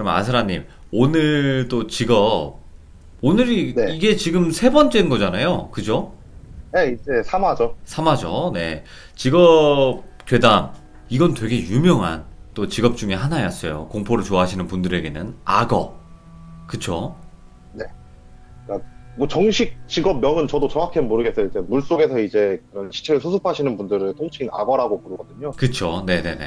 그러면 아스라님, 오늘 또 직업, 오늘이 네. 이게 지금 세 번째인 거잖아요. 그죠? 네, 이제 3화죠. 3화죠. 네. 직업 괴담, 이건 되게 유명한 또 직업 중에 하나였어요. 공포를 좋아하시는 분들에게는 악어. 그쵸? 네. 그러니까 뭐 정식 직업명은 저도 정확히는 모르겠어요. 이제 물속에서 이제 그런 시체를 수습하시는 분들을 통칭 악어라고 부르거든요. 그쵸? 네네네.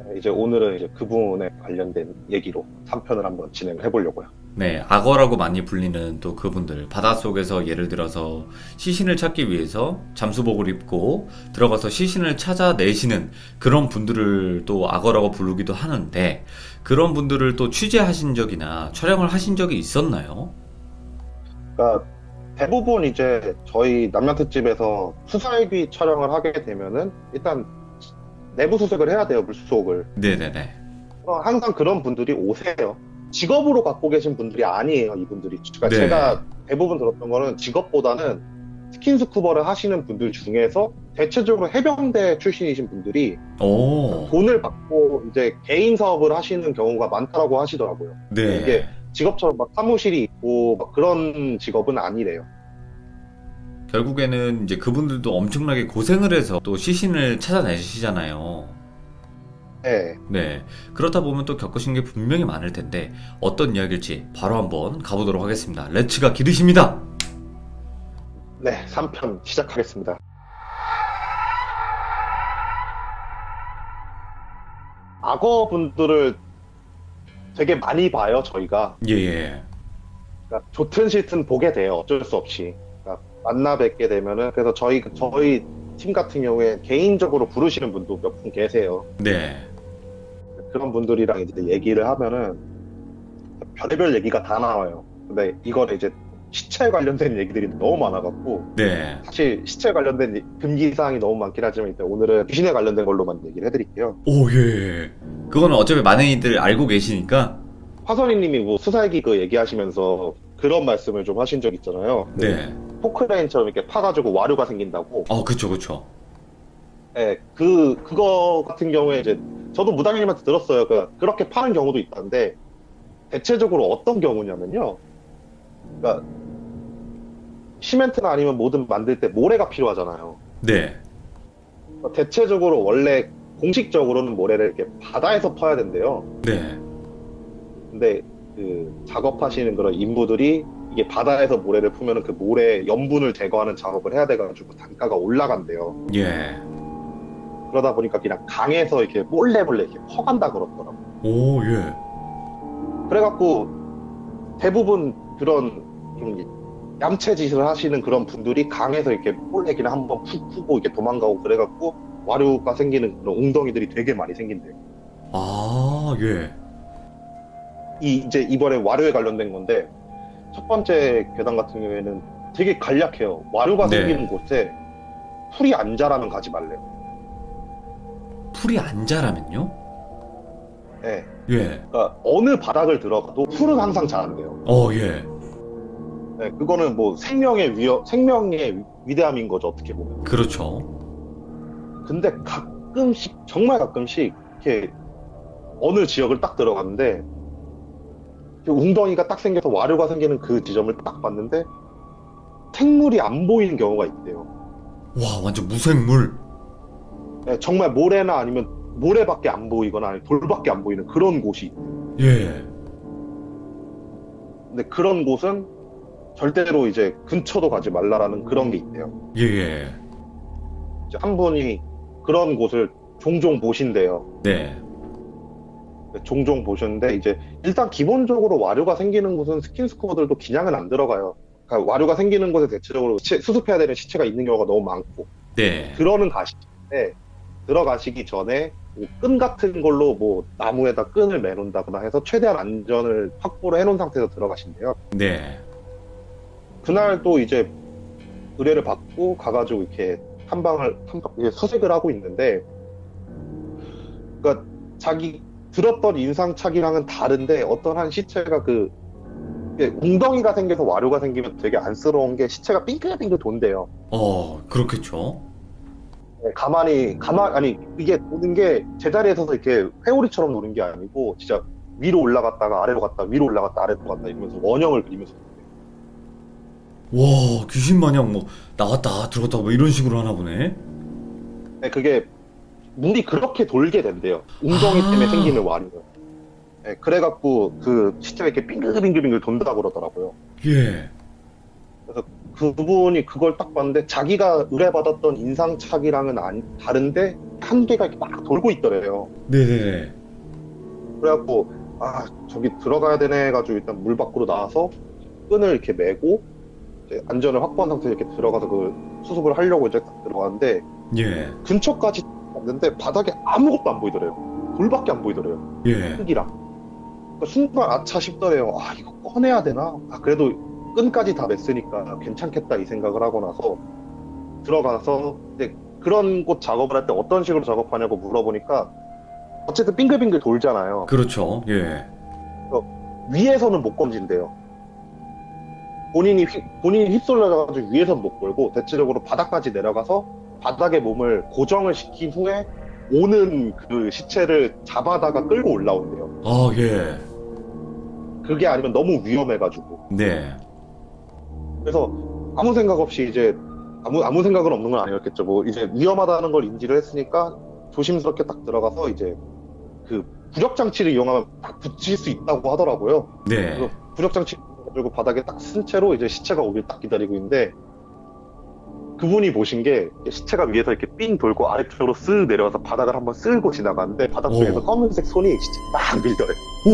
네, 이제 오늘은 이제 그분에 관련된 얘기로 3편을 한번 진행을 해보려고요. 네, 악어라고 많이 불리는 또 그분들, 바닷속에서 예를 들어서 시신을 찾기 위해서 잠수복을 입고 들어가서 시신을 찾아내시는 그런 분들을 또 악어라고 부르기도 하는데, 그런 분들을 또 취재하신 적이나 촬영을 하신 적이 있었나요? 그러니까 대부분 이제 저희 남양 특집에서 수사일기 촬영을 하게 되면은 일단 내부 수색을 해야 돼요, 물속을. 네네네. 항상 그런 분들이 오세요. 직업으로 갖고 계신 분들이 아니에요, 이분들이. 그러니까 네. 제가 대부분 들었던 거는 직업보다는 스킨스쿠버를 하시는 분들 중에서 대체적으로 해병대 출신이신 분들이 오, 돈을 받고 이제 개인 사업을 하시는 경우가 많다고 하시더라고요. 근데 이게 네. 직업처럼 막 사무실이 있고 막 그런 직업은 아니래요. 결국에는 이제 그분들도 엄청나게 고생을 해서 또 시신을 찾아내시잖아요. 네, 네. 그렇다 보면 또 겪으신 게 분명히 많을 텐데, 어떤 이야기일지 바로 한번 가보도록 하겠습니다. 렛츠가 기르십니다! 네, 3편 시작하겠습니다. 악어분들을 되게 많이 봐요, 저희가. 예, 예. 그러니까 좋든 싫든 보게 돼요. 어쩔 수 없이. 그러니까 만나 뵙게 되면은 그래서 저희 팀 같은 경우에 개인적으로 부르시는 분도 몇 분 계세요. 네. 그런 분들이랑 이제 얘기를 하면은 별의별 얘기가 다 나와요. 근데 이거는 이제 시체 관련된 얘기들이 너무 많아갖고 네. 사실 시체 관련된 금기 사항이 너무 많긴 하지만 일단 오늘은 귀신에 관련된 걸로만 얘기를 해드릴게요. 오, 예, 예. 그거는 어차피 많은 이들 알고 계시니까. 화선이님이 뭐 수사기 그 얘기하시면서 그런 말씀을 좀 하신 적 있잖아요. 그 네. 포크레인처럼 이렇게 파가지고 와류가 생긴다고. 그쵸, 그쵸. 예, 그거 같은 경우에 이제 저도 무당님한테 들었어요. 그렇게 파는 경우도 있다는데 대체적으로 어떤 경우냐면요. 그러니까 시멘트나 아니면 뭐든 만들 때 모래가 필요하잖아요. 네. 그러니까 대체적으로 원래 공식적으로는 모래를 이렇게 바다에서 퍼야 된대요. 네. 근데 그 작업하시는 그런 인부들이 이게 바다에서 모래를 풀면은 그 모래 염분을 제거하는 작업을 해야 돼가지고 단가가 올라간대요. 예. 그러다 보니까 그냥 강에서 이렇게 몰래 이렇게 퍼간다 그러더라고. 오, 예. 그래갖고 대부분 그런 좀 얌체 짓을 하시는 그런 분들이 강에서 이렇게 몰래 그냥 한번 푹 푸고 이렇게 도망가고 그래갖고 와류가 생기는 그런 웅덩이들이 되게 많이 생긴대요. 아, 예. 이제 이번에 와류에 관련된 건데 첫 번째 괴담 같은 경우에는 되게 간략해요. 와류가 생기는 네. 곳에 풀이 안 자라면 가지 말래요. 풀이 안 자라면요? 네. 예. 그러니까 어느 바닥을 들어가도 풀은 항상 자란대요. 예. 네, 그거는 뭐 생명의 위대함인 거죠, 어떻게 보면. 그렇죠. 근데 가끔씩, 정말 가끔씩, 이렇게 어느 지역을 딱 들어갔는데, 그 웅덩이가 딱 생겨서 와류가 생기는 그 지점을 딱 봤는데, 생물이 안 보이는 경우가 있대요. 와, 완전 무생물. 네, 정말 모래나 아니면 모래밖에 안 보이거나 아니면 돌밖에 안 보이는 그런 곳이 있대요. 예. 근데 그런 곳은 절대로 이제 근처도 가지 말라라는 그런 게 있대요. 예, 예. 이제 한 분이 그런 곳을 종종 보신대요. 네. 종종 보셨는데 이제 일단 기본적으로 와류가 생기는 곳은 스킨스쿠버들도 그냥은 안 들어가요. 그러니까 와류가 생기는 곳에 대체적으로 수습해야 되는 시체가 있는 경우가 너무 많고 네. 들어는 가시는데 들어가시기 전에 뭐끈 같은 걸로 뭐 나무에다 끈을 매놓는다거나 해서 최대한 안전을 확보를 해놓은 상태에서 들어가신대요. 네. 그날 또 이제 의뢰를 받고 가가지고 이렇게 이렇게 수색을 하고 있는데, 그러니까 자기 들었던 인상착이랑은 다른데 어떤 한 시체가 이게 웅덩이가 생겨서 와류가 생기면 되게 안쓰러운 게 시체가 빙글빙글 돈대요. 그렇겠죠. 네, 아니 이게 노는 게 제자리에 서서 이렇게 회오리처럼 노는 게 아니고 진짜 위로 올라갔다가 아래로 갔다 위로 올라갔다 아래로 갔다 이러면서 원형을 그리면서 와, 귀신 마냥 뭐 나왔다 들어갔다 뭐 이런 식으로 하나 보네. 네, 그게 물이 그렇게 돌게 된대요. 웅덩이 때문에 생기는 완이요. 네, 그래갖고 그 시체가 이렇게 빙글빙글빙글 돈다고 그러더라고요. 예. 그래서 그분이 그걸 딱 봤는데 자기가 의뢰받았던 인상착이랑은 다른데 한 개가 이렇게 막 돌고 있더래요. 네네. 그래갖고 아 저기 들어가야 되네 해가지고 일단 물 밖으로 나와서 끈을 이렇게 메고 이제 안전을 확보한 상태에서 이렇게 들어가서 그 수습을 하려고 이제 딱 들어가는데 예. 근처까지 갔는데 바닥에 아무것도 안 보이더래요. 돌밖에 안 보이더래요. 예. 흙이랑. 그러니까 순간 아차 싶더래요. 아 이거 꺼내야 되나? 아 그래도 끈까지 다 맸으니까 괜찮겠다 이 생각을 하고 나서 들어가서 이제 그런 곳 작업을 할 때 어떤 식으로 작업하냐고 물어보니까 어쨌든 빙글빙글 돌잖아요. 그렇죠. 예. 위에서는 못 건진대요. 본인이 휩쓸려가지고 위에서는 못 걸고 대체적으로 바닥까지 내려가서 바닥에 몸을 고정을 시킨 후에 오는 그 시체를 잡아다가 끌고 올라온대요. 아, 예. 그게 아니면 너무 위험해가지고. 네. 그래서 아무 생각 없이 이제 아무 생각은 없는 건 아니었겠죠. 뭐 이제 위험하다는 걸 인지를 했으니까 조심스럽게 딱 들어가서 이제 그 부력 장치를 이용하면 딱 붙일 수 있다고 하더라고요. 네. 그래서 부력 장치 들고 바닥에 딱 쓴 채로 이제 시체가 오길 딱 기다리고 있는데 그분이 보신 게 시체가 위에서 이렇게 삥 돌고 아래쪽으로 쓱 내려와서 바닥을 한번 쓸고 지나가는데 바닥 쪽에서 검은색 손이 시체 막 밀더래. 오,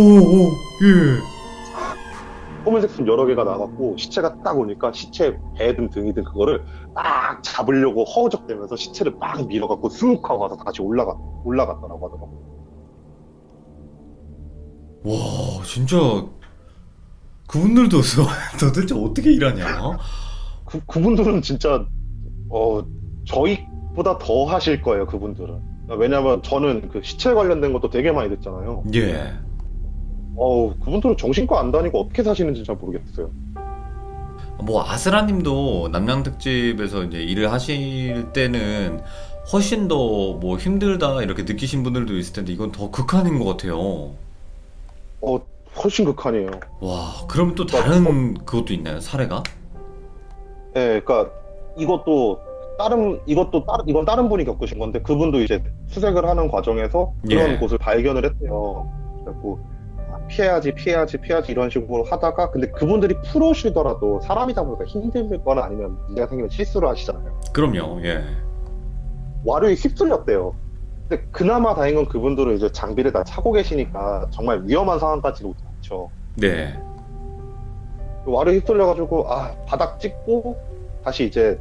예. 검은색 손 여러 개가 나갔고 시체가 딱 오니까 시체 배든 등이든 그거를 딱 잡으려고 허우적대면서 시체를 막 밀어갖고 쑥 하고 가서 다시 올라갔다라고 하더라고요. 와, 진짜 그분들도 도대체 어떻게 일하냐? 그분들은 진짜 저희보다 더 하실 거예요. 그분들은. 왜냐면 저는 그 시체 관련된 것도 되게 많이 듣잖아요. 예. 그분들은 정신과 안 다니고 어떻게 사시는지 잘 모르겠어요. 뭐 아스라님도 남양특집에서 이제 일을 하실 때는 훨씬 더 뭐 힘들다 이렇게 느끼신 분들도 있을 텐데 이건 더 극한인 것 같아요. 훨씬 극한이에요. 와, 그럼 또 다른 그것도 있나요? 사례가? 네, 그러니까 이건 다른 분이 겪으신 건데 그분도 이제 수색을 하는 과정에서 그런 예. 곳을 발견을 했대요. 그래갖고 피해야지 이런 식으로 하다가 근데 그분들이 프로시더라도 사람이다 보니까 힘들거나 아니면 문제가 생기면 실수를 하시잖아요. 그럼요. 예. 와류에 휩쓸렸대요. 근데 그나마 다행인 건 그분들은 이제 장비를 다 차고 계시니까 정말 위험한 상황까지는 오지 않죠. 네. 와류에 휩쓸려가지고 바닥 찍고 다시 이제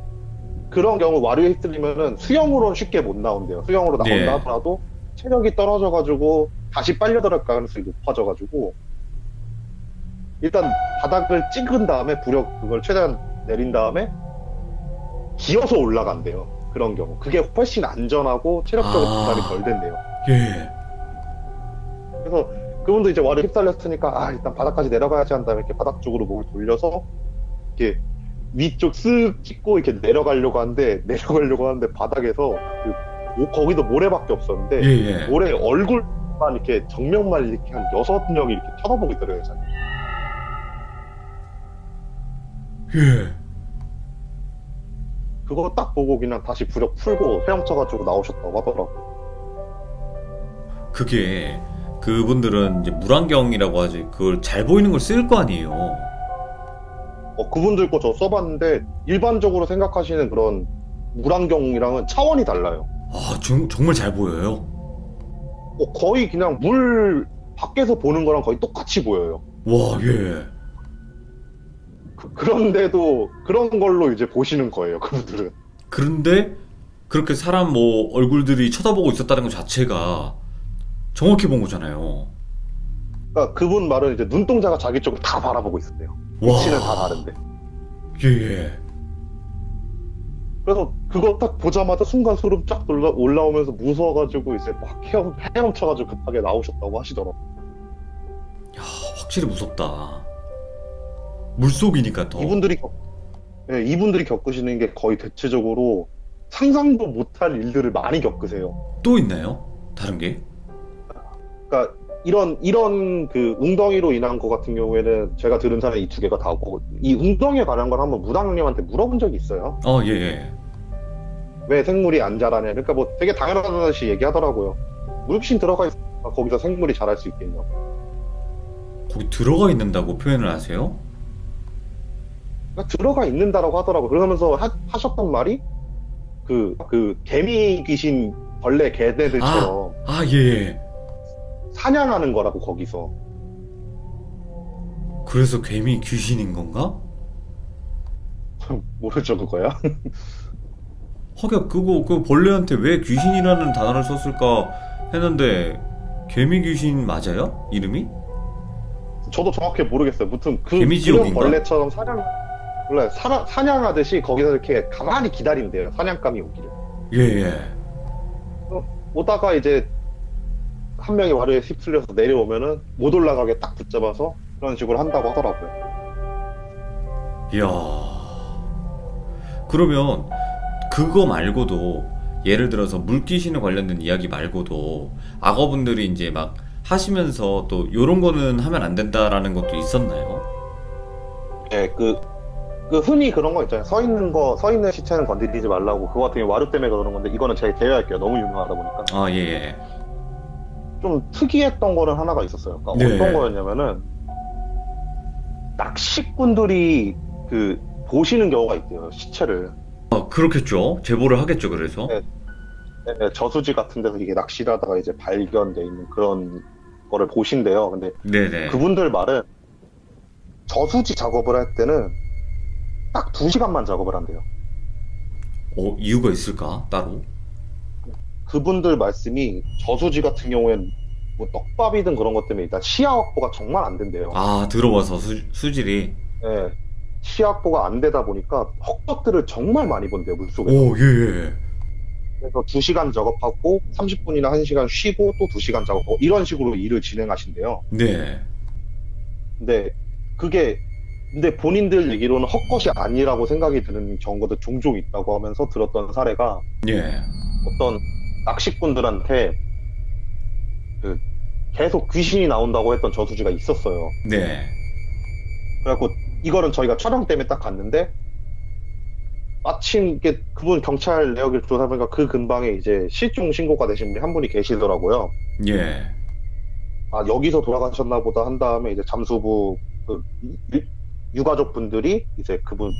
그런 경우 와류에 휩쓸리면은 수영으로는 쉽게 못 나온대요. 수영으로 나온다 네. 하더라도 체력이 떨어져가지고 다시 빨려 들어갈 가능성이 높아져가지고 일단 바닥을 찍은 다음에 부력 그걸 최대한 내린 다음에 기어서 올라간대요. 그런 경우 그게 훨씬 안전하고 체력적으로 부담이 덜 된대요. 예. 그래서 그분도 이제 와류 휩쓸렸으니까 일단 바닥까지 내려가야지 한 다음에 이렇게 바닥 쪽으로 몸을 돌려서 이렇게 위쪽 쓱 찍고 이렇게 내려가려고 하는데 바닥에서 거기도 모래밖에 없었는데 예. 모래 얼굴만 이렇게 정면만 이렇게 한 6명이 이렇게 쳐다보고 있더래요. 예. 그거 딱 보고 그냥 다시 부력 풀고 헤엄쳐가지고 나오셨다고 하더라고. 그게 그분들은 이제 물안경이라고 하지 그걸 잘 보이는 걸 쓸 거 아니에요. 그분들 거 저 써봤는데 일반적으로 생각하시는 그런 물안경이랑은 차원이 달라요. 정말 잘 보여요. 거의 그냥 물 밖에서 보는 거랑 거의 똑같이 보여요. 와, 예. 그런데도 그런 걸로 이제 보시는 거예요, 그분들은. 그런데 그렇게 사람 뭐 얼굴들이 쳐다보고 있었다는 것 자체가 정확히 본 거잖아요. 그러니까 그분 말은 이제 눈동자가 자기 쪽을 다 바라보고 있었대요. 와. 위치는 다 다른데. 예. 그래서 그거 딱 보자마자 순간 소름 쫙 올라오면서 무서워가지고 이제 막 헤엄쳐가지고 급하게 나오셨다고 하시더라고요. 야, 확실히 무섭다. 물속이니까 더. 이분들이 겪으시는 게 거의 대체적으로 상상도 못할 일들을 많이 겪으세요. 또 있나요? 다른 게? 그러니까 이런 그 웅덩이로 인한 거 같은 경우에는 제가 들은 사람이 이 두 개가 다고, 이 웅덩이에 관한 걸 한번 무당님한테 물어본 적이 있어요. 예, 예. 왜 생물이 안 자라냐. 그러니까 뭐 되게 당연하다듯이 얘기하더라고요. 물귀신 들어가 있으니까 거기서 생물이 자랄 수 있겠냐고. 거기 들어가 있는다고 표현을 하세요? 그러니까 들어가 있는다라고 하더라고요. 그러면서 하셨던 말이 그 개미 귀신 벌레 개들처럼 예, 예. 사냥하는 거라고 거기서. 그래서 개미 귀신인 건가? 모르죠 그거야? 하긴 그거 그 벌레한테 왜 귀신이라는 단어를 썼을까 했는데 개미 귀신 맞아요? 이름이? 저도 정확히 모르겠어요. 무튼 개미지옥인가? 그런 벌레처럼 원래 사냥하듯이 거기서 이렇게 가만히 기다린대요. 사냥감이 오기를. 예, 예. 오다가 이제 한 명이 와르에 휩쓸려서 내려오면은 못 올라가게 딱 붙잡아서 그런 식으로 한다고 하더라고요. 이야. 그러면 그거 말고도 예를 들어서 물귀신에 관련된 이야기 말고도 악어분들이 이제 막 하시면서 또 요런 거는 하면 안 된다라는 것도 있었나요? 네, 그 흔히 그런 거 있잖아요. 서 있는 시체는 건드리지 말라고. 그거 같은 경우 와르 때문에 그러는 건데, 이거는 제가 제외할게요. 너무 유명하다 보니까. 예, 예. 좀 특이했던 거는 하나가 있었어요. 그러니까 네. 어떤 거였냐면은, 낚시꾼들이 보시는 경우가 있대요. 시체를. 그렇겠죠. 제보를 하겠죠, 그래서. 네. 네, 저수지 같은 데서 이게 낚시를 하다가 이제 발견돼 있는 그런 거를 보신대요. 근데 네네. 그분들 말은 저수지 작업을 할 때는 딱 2시간만 작업을 한대요. 이유가 있을까? 따로? 그분들 말씀이 저수지 같은 경우에는 뭐 떡밥이든 그런 것 때문에 일단 시야 확보가 정말 안 된대요. 들어봐서 수질이. 네, 시야 확보가 안 되다 보니까 헛것들을 정말 많이 본대요, 물속에서. 예, 예. 그래서 2시간 작업하고 30분이나 1시간 쉬고 또 2시간 작업하고 이런 식으로 일을 진행하신대요. 네. 근데 본인들 얘기로는 헛것이 아니라고 생각이 드는 경우도 종종 있다고 하면서 들었던 사례가, 예. 어떤 낚시꾼들한테 계속 귀신이 나온다고 했던 저수지가 있었어요. 네. 그래갖고 이거는 저희가 촬영 때문에 딱 갔는데, 마침 그분 경찰 내역을 조사해보니까 그 근방에 이제 실종 신고가 되신 분이 한 분이 계시더라고요. 예. 여기서 돌아가셨나 보다 한 다음에 이제 잠수부 유가족 분들이 이제 그분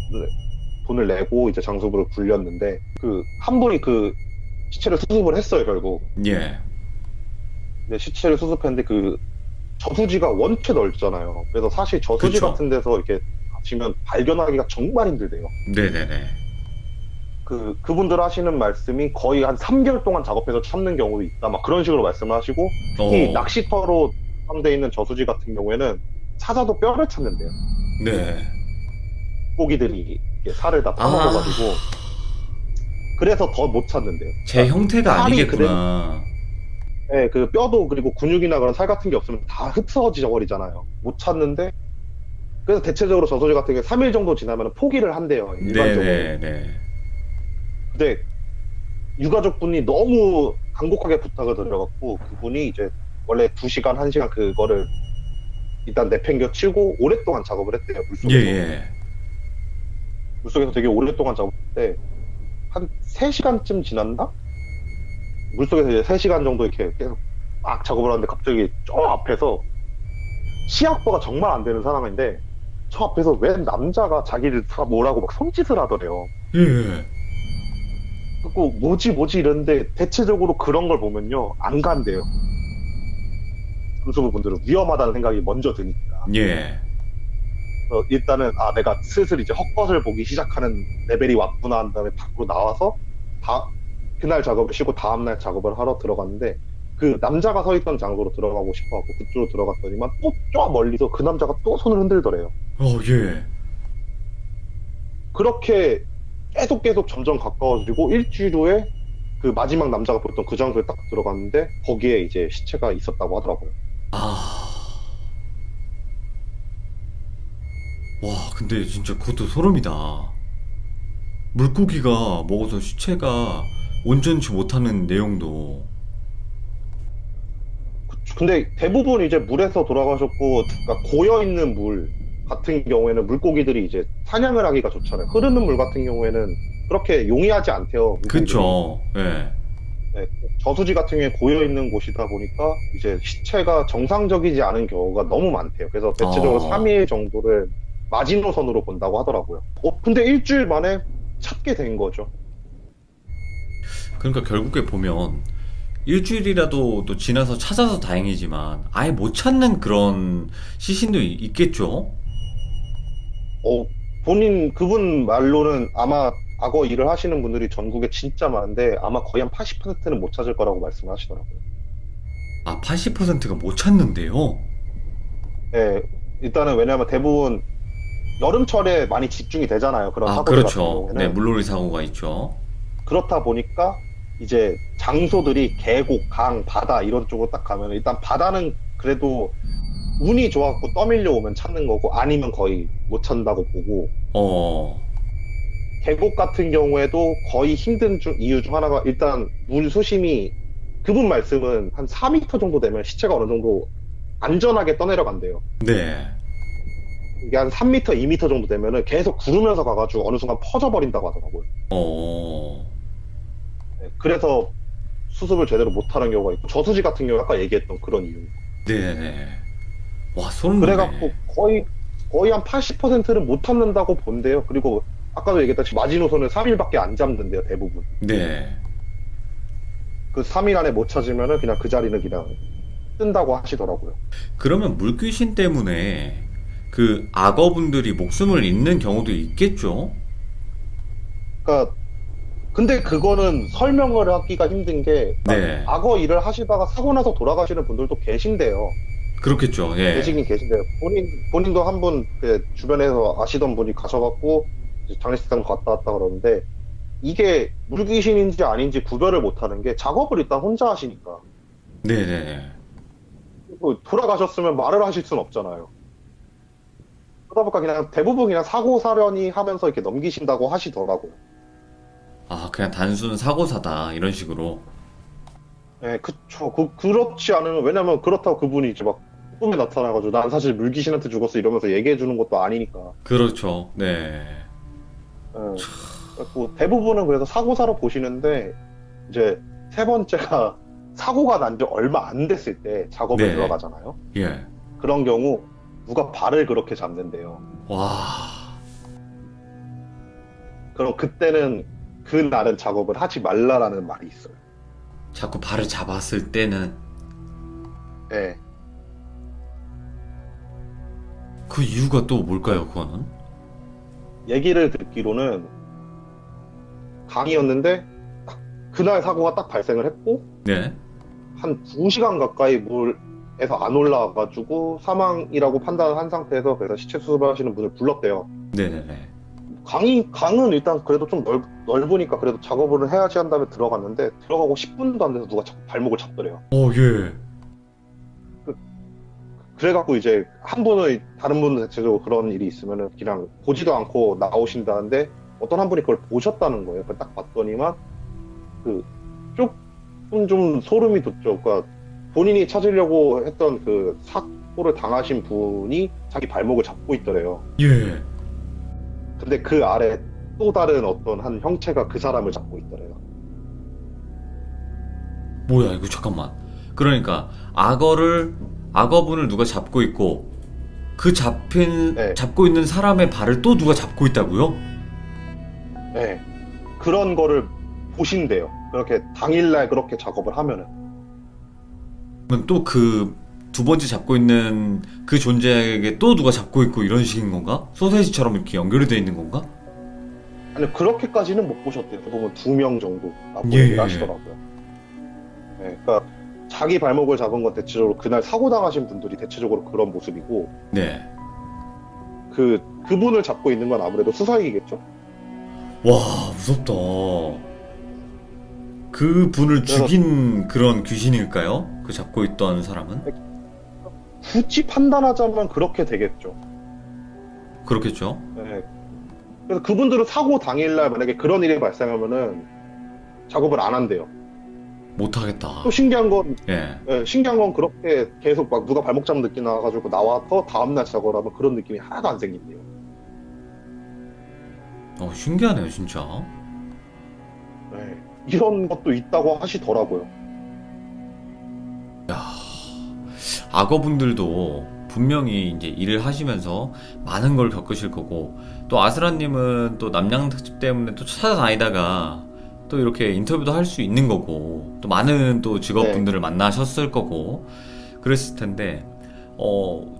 돈을 내고 이제 장수부를 굴렸는데, 한 분이 시체를 수습을 했어요, 결국. 예. 근데 시체를 수습했는데 저수지가 원체 넓잖아요. 그래서 사실 저수지 그쵸. 같은 데서 이렇게 가시면 발견하기가 정말 힘들대요. 네네네. 그분들 하시는 말씀이 거의 한 3개월 동안 작업해서 찾는 경우도 있다, 막 그런 식으로 말씀을 하시고, 특히 낚시터로 포함되어 있는 저수지 같은 경우에는 찾아도 뼈를 찾는데요. 네. 고기들이 살을 다 파먹어가지고. 그래서 더 못 찾는데요. 제 형태가 살이 아니겠구나. 네, 뼈도 그리고 근육이나 그런 살 같은 게 없으면 다 흡사해져 버리잖아요. 못 찾는데, 그래서 대체적으로 저수지 같은 게 3일 정도 지나면 포기를 한대요, 일반적으로. 네네네. 근데 유가족분이 너무 간곡하게 부탁을 드려갖고, 그분이 이제 원래 2시간, 1시간 그거를 일단 내팽겨 치고 오랫동안 작업을 했대요, 물속에서. 예. 물속에서 되게 오랫동안 작업했는데, 한 3시간쯤 지났나? 물속에서 이제 3시간 정도 이렇게 계속 막 작업을 하는데, 갑자기 저 앞에서 시약보가 정말 안 되는 사람인데, 저 앞에서 웬 남자가 자기를 다 뭐라고 막 손짓을 하더래요. 예. 그리고 뭐지 이랬는데, 대체적으로 그런 걸 보면요, 안 간대요. 잠수부분들은 위험하다는 생각이 먼저 드니까. 예. 일단은 내가 슬슬 이제 헛것을 보기 시작하는 레벨이 왔구나 한 다음에 밖으로 나와서 그날 작업을 쉬고 다음날 작업을 하러 들어갔는데, 그 남자가 서 있던 장소로 들어가고 싶어하고 그쪽으로 들어갔더니만 또 저 멀리서 그 남자가 또 손을 흔들더래요. 예. 그렇게 계속 점점 가까워지고, 일주일 후에 그 마지막 남자가 보였던 그 장소에 딱 들어갔는데, 거기에 이제 시체가 있었다고 하더라고요. 와, 근데 진짜 그것도 소름이다. 물고기가 먹어서 시체가 온전치 못하는 내용도. 그쵸. 근데 대부분 이제 물에서 돌아가셨고, 그러니까 고여 있는 물 같은 경우에는 물고기들이 이제 사냥을 하기가 좋잖아요. 흐르는 물 같은 경우에는 그렇게 용이하지 않대요. 물고기들이. 그쵸. 예. 네, 저수지 같은 경우에 고여 있는 곳이다 보니까 이제 시체가 정상적이지 않은 경우가 너무 많대요. 그래서 대체적으로 어. 3일 정도를 마지노선으로 본다고 하더라고요. 근데 일주일 만에 찾게 된 거죠. 그러니까 결국에 보면 일주일이라도 또 지나서 찾아서 다행이지만 아예 못 찾는 그런 시신도 있겠죠? 어, 그분 말로는 아마 악어 일을 하시는 분들이 전국에 진짜 많은데 아마 거의 한 80%는 못 찾을 거라고 말씀을 하시더라고요. 아, 80%가 못 찾는데요? 네, 일단은 왜냐하면 대부분 여름철에 많이 집중이 되잖아요. 그런 아, 사고들 같은 그렇죠. 네, 경우에는. 물놀이 사고가 있죠. 그렇다 보니까 이제 장소들이 계곡, 강, 바다 이런 쪽으로 딱 가면 일단 바다는 그래도 운이 좋았고 떠밀려 오면 찾는 거고 아니면 거의 못 찾는다고 보고 어, 계곡 같은 경우에도 거의 힘든 이유 중 하나가 일단 물 수심이 그분 말씀은 한 4m 정도 되면 시체가 어느 정도 안전하게 떠내려간대요. 네. 이게 한 3m, 2m 정도 되면은 계속 구르면서 가가지고 어느 순간 퍼져버린다고 하더라고요. 어, 네, 그래서 수습을 제대로 못하는 경우가 있고 저수지 같은 경우 아까 얘기했던 그런 이유. 네네. 와, 소름 그래갖고 돋네. 거의 한 80%는 못 찾는다고 본대요. 그리고 아까도 얘기했다시피 마지노선은 3일밖에 안 잡는데요, 대부분. 네. 그 3일 안에 못 찾으면은 그냥 그 자리는 그냥 뜬다고 하시더라고요. 그러면 물귀신 때문에 그 악어분들이 목숨을 잃는 경우도 있겠죠? 그러니까 근데 그거는 설명을 하기가 힘든 게 네. 악어 일을 하시다가 사고 나서 돌아가시는 분들도 계신데요. 그렇겠죠. 예. 계시긴 계신데요. 본인도 한 분 주변에서 아시던 분이 가셔갖고 이제 장례식장 갔다 왔다 그러는데 이게 물귀신인지 아닌지 구별을 못하는 게 작업을 일단 혼자 하시니까 네네. 그리고 돌아가셨으면 말을 하실 순 없잖아요. 그러다 보니까 그냥 대부분 그냥 사고 사려니 하면서 이렇게 넘기신다고 하시더라고요. 아, 그냥 단순 사고사다. 이런 식으로. 네, 그쵸. 그렇지 않으면, 왜냐면 그렇다고 그분이 이제 막 꿈에 나타나가지고, 난 사실 물귀신한테 죽었어 이러면서 얘기해 주는 것도 아니니까. 그렇죠. 네. 예. 그래갖고 대부분은 그래서 사고사로 보시는데, 이제 세 번째가 사고가 난 지 얼마 안 됐을 때 작업에 네. 들어가잖아요. 예. 그런 경우, 누가 발을 그렇게 잡는데요. 와. 그럼 그때는, 그날은 작업을 하지 말라라는 말이 있어요. 자꾸 발을 잡았을 때는 예. 그 이유가 또 뭘까요, 그거는? 얘기를 듣기로는 강이었는데, 그날 사고가 딱 발생을 했고, 네. 한 2시간 가까이 물에서 안 올라와가지고 사망이라고 판단한 상태에서 그래서 시체 수습을 하시는 분을 불렀대요. 네네네. 강은 일단 그래도 좀 넓으니까 그래도 작업을 해야지 한 다음에 들어갔는데 들어가고 10분도 안 돼서 누가 자꾸 발목을 잡더래요. 예. 그래갖고 이제 한 분은 다른 분은 대체적으로 그런 일이 있으면은 그냥 보지도 않고 나오신다는데 어떤 한 분이 그걸 보셨다는 거예요. 그걸 딱 봤더니만 그 조금 좀 소름이 돋죠. 그러니까 본인이 찾으려고 했던 그 사고를 당하신 분이 자기 발목을 잡고 있더래요. 예. 근데 그 아래 또 다른 어떤 한 형체가 그 사람을 잡고 있더래요. 뭐야, 이거 잠깐만. 그러니까 악어분을 누가 잡고 있고 그 네, 잡고 있는 사람의 발을 또 누가 잡고 있다고요? 네. 그런 거를 보신대요. 그렇게 당일날 그렇게 작업을 하면은. 그러면 또 그 두 번째 잡고 있는 그 존재에게 또 누가 잡고 있고 이런 식인 건가? 소세지처럼 이렇게 연결이 돼 있는 건가? 아니, 그렇게까지는 못 보셨대요. 보면 2명 정도라고 예, 얘기를 예. 하시더라고요. 네, 그러니까 자기 발목을 잡은 건 대체적으로 그날 사고 당하신 분들이 대체적으로 그런 모습이고, 네. 그분을 잡고 있는 건 아무래도 수사이겠죠? 와, 무섭다. 그 분을 그래서 죽인 그런 귀신일까요? 그 잡고 있던 사람은? 굳이 판단하자면 그렇게 되겠죠. 그렇겠죠. 네. 그래서 그분들은 사고 당일날 만약에 그런 일이 발생하면은 작업을 안 한대요. 못하겠다. 또 신기한 건, 예. 예, 신기한 건 그렇게 계속 막 누가 발목 잡는 느낌 나가지고 나와서 다음날 시작을 하면 그런 느낌이 하나도 안 생긴대요. 신기하네요, 진짜. 예, 이런 것도 있다고 하시더라고요. 악어분들도 분명히 이제 일을 하시면서 많은 걸 겪으실 거고, 또 아스라님은 또 남양 특집 때문에 또 찾아다니다가 또 이렇게 인터뷰도 할 수 있는 거고, 또 많은 또 직업분들을 만나셨을 거고, 그랬을 텐데,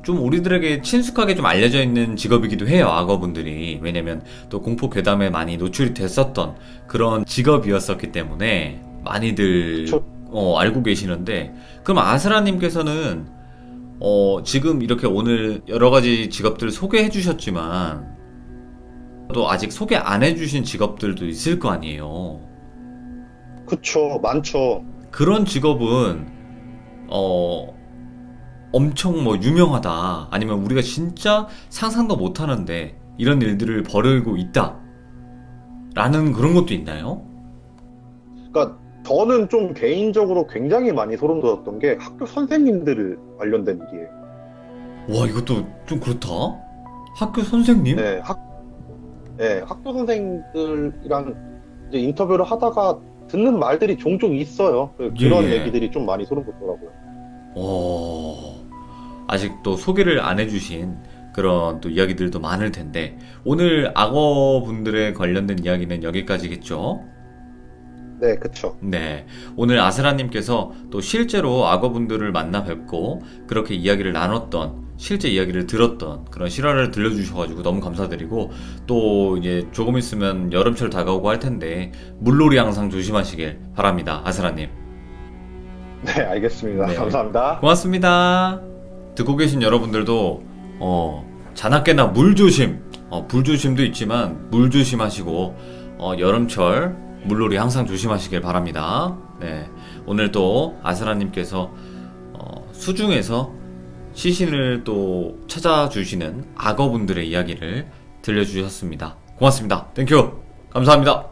좀 우리들에게 친숙하게 좀 알려져 있는 직업이기도 해요, 악어분들이. 왜냐면 또 공포 괴담에 많이 노출이 됐었던 그런 직업이었었기 때문에 많이들 그쵸. 알고 계시는데, 그럼 아스라님께서는 지금 이렇게 오늘 여러 가지 직업들을 소개해 주셨지만, 또 아직 소개 안 해주신 직업들도 있을 거 아니에요. 그쵸, 많죠. 그런 직업은, 엄청 뭐 유명하다. 아니면 우리가 진짜 상상도 못 하는데, 이런 일들을 벌이고 있다. 라는 그런 것도 있나요? 그러니까 저는 좀 개인적으로 굉장히 많이 소름 돋았던 게 학교 선생님들 관련된 일이에요. 와, 이것도 좀 그렇다. 학교 선생님? 네, 학교 선생들이랑 이제 인터뷰를 하다가 듣는 말들이 종종 있어요. 그런 예. 얘기들이 좀 많이 소름 돋더라고요. 아직도 소개를 안 해주신 그런 또 이야기들도 많을 텐데, 오늘 악어분들에 관련된 이야기는 여기까지겠죠? 네, 그쵸. 네. 오늘 아스라님께서 또 실제로 악어분들을 만나 뵙고 그렇게 이야기를 나눴던, 실제 이야기를 들었던 그런 실화를 들려주셔가지고 너무 감사드리고, 또 이제 조금 있으면 여름철 다가오고 할 텐데 물놀이 항상 조심하시길 바랍니다, 아스라님. 네, 알겠습니다. 네. 감사합니다. 고맙습니다. 듣고 계신 여러분들도 자나깨나 물 조심, 불 조심도 있지만 물 조심하시고, 여름철 물놀이 항상 조심하시길 바랍니다. 네, 오늘 또 아스라님께서 수중에서 시신을 또 찾아주시는 악어분들의 이야기를 들려주셨습니다. 고맙습니다. 땡큐. 감사합니다.